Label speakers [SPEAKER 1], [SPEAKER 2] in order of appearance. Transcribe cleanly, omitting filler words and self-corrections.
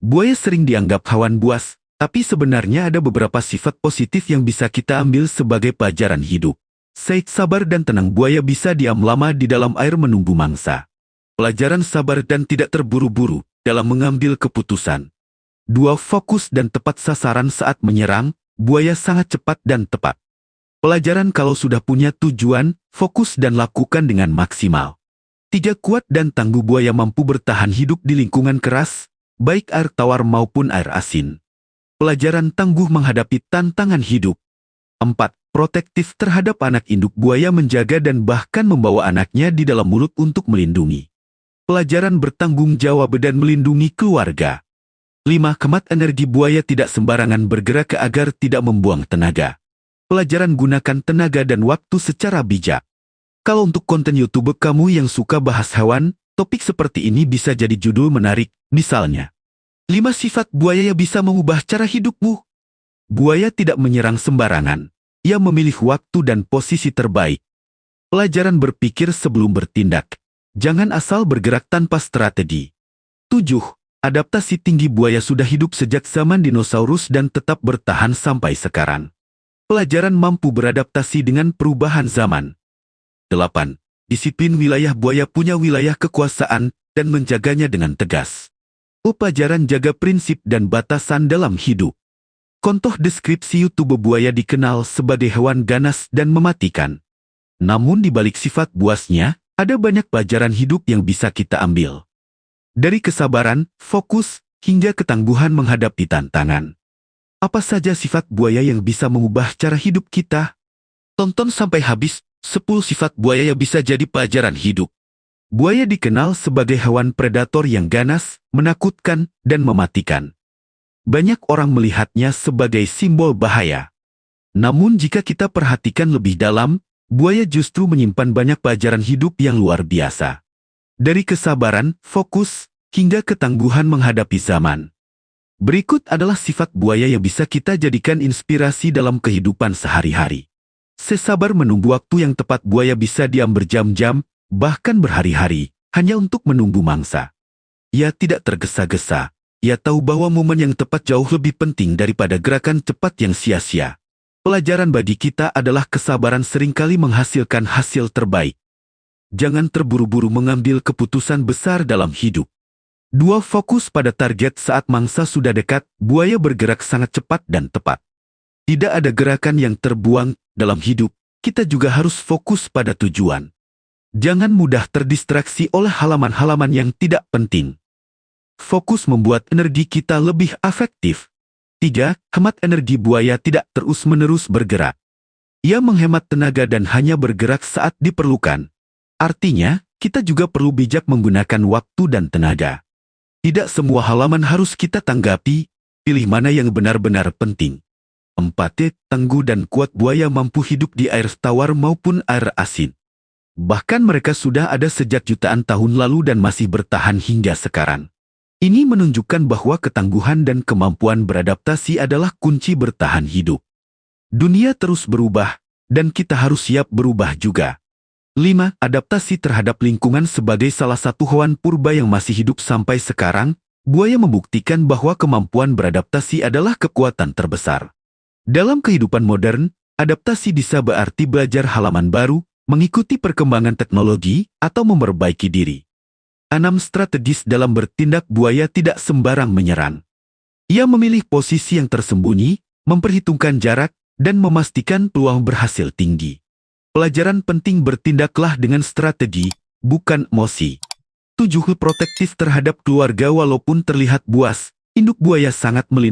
[SPEAKER 1] Buaya sering dianggap hewan buas, tapi sebenarnya ada beberapa sifat positif yang bisa kita ambil sebagai pelajaran hidup. Sabar dan tenang. Buaya bisa diam lama di dalam air menunggu mangsa. Pelajaran sabar dan tidak terburu-buru dalam mengambil keputusan. 2. Fokus dan tepat sasaran saat menyerang. Buaya sangat cepat dan tepat. Pelajaran kalau sudah punya tujuan, fokus dan lakukan dengan maksimal. 3. Kuat dan tangguh. Buaya mampu bertahan hidup di lingkungan keras, baik air tawar maupun air asin. Pelajaran tangguh menghadapi tantangan hidup. 4. Protektif terhadap anak induk. Buaya menjaga dan bahkan membawa anaknya di dalam mulut untuk melindungi. Pelajaran bertanggung jawab dan melindungi keluarga. 5. Hemat energi. Buaya tidak sembarangan bergerak agar tidak membuang tenaga. Pelajaran gunakan tenaga dan waktu secara bijak. Kalau untuk konten YouTube kamu yang suka bahas hewan, topik seperti ini bisa jadi judul menarik, misalnya 5 sifat buaya yang bisa mengubah cara hidupmu. Buaya tidak menyerang sembarangan. Ia memilih waktu dan posisi terbaik. Pelajaran berpikir sebelum bertindak. Jangan asal bergerak tanpa strategi. 7. Adaptasi tinggi. Buaya sudah hidup sejak zaman dinosaurus dan tetap bertahan sampai sekarang. Pelajaran mampu beradaptasi dengan perubahan zaman. 8. Disiplin wilayah. Buaya punya wilayah kekuasaan dan menjaganya dengan tegas. Pelajaran jaga prinsip dan batasan dalam hidup. Contoh deskripsi YouTube. Buaya dikenal sebagai hewan ganas dan mematikan. Namun di balik sifat buasnya, ada banyak pelajaran hidup yang bisa kita ambil. Dari kesabaran, fokus, hingga ketangguhan menghadapi tantangan. Apa saja sifat buaya yang bisa mengubah cara hidup kita? Tonton sampai habis. 10 sifat buaya yang bisa jadi pelajaran hidup. Buaya dikenal sebagai hewan predator yang ganas, menakutkan, dan mematikan. Banyak orang melihatnya sebagai simbol bahaya. Namun jika kita perhatikan lebih dalam, buaya justru menyimpan banyak pelajaran hidup yang luar biasa. Dari kesabaran, fokus, hingga ketangguhan menghadapi zaman. Berikut adalah sifat buaya yang bisa kita jadikan inspirasi dalam kehidupan sehari-hari. Sabar menunggu waktu yang tepat. Buaya bisa diam berjam-jam, bahkan berhari-hari, hanya untuk menunggu mangsa. Ia tidak tergesa-gesa. Ia tahu bahwa momen yang tepat jauh lebih penting daripada gerakan cepat yang sia-sia. Pelajaran bagi kita adalah kesabaran seringkali menghasilkan hasil terbaik. Jangan terburu-buru mengambil keputusan besar dalam hidup. 2. Fokus pada target saat mangsa sudah dekat. Buaya bergerak sangat cepat dan tepat. Tidak ada gerakan yang terbuang dalam hidup. Kita juga harus fokus pada tujuan. Jangan mudah terdistraksi oleh halaman-halaman yang tidak penting. Fokus membuat energi kita lebih efektif. 3. Hemat energi. Buaya tidak terus-menerus bergerak. Ia menghemat tenaga dan hanya bergerak saat diperlukan. Artinya, kita juga perlu bijak menggunakan waktu dan tenaga. Tidak semua halaman harus kita tanggapi, pilih mana yang benar-benar penting. 4. Tangguh dan kuat. Buaya mampu hidup di air tawar maupun air asin. Bahkan mereka sudah ada sejak jutaan tahun lalu dan masih bertahan hingga sekarang. Ini menunjukkan bahwa ketangguhan dan kemampuan beradaptasi adalah kunci bertahan hidup. Dunia terus berubah, dan kita harus siap berubah juga. 5. Adaptasi terhadap lingkungan. Sebagai salah satu hewan purba yang masih hidup sampai sekarang, buaya membuktikan bahwa kemampuan beradaptasi adalah kekuatan terbesar. Dalam kehidupan modern, adaptasi bisa berarti belajar halaman baru, mengikuti perkembangan teknologi, atau memperbaiki diri. 6. Strategis dalam bertindak. Buaya tidak sembarang menyerang. Ia memilih posisi yang tersembunyi, memperhitungkan jarak, dan memastikan peluang berhasil tinggi. Pelajaran penting: bertindaklah dengan strategi, bukan emosi. 7. Protektif terhadap keluarga. Walaupun terlihat buas, induk buaya sangat melindungi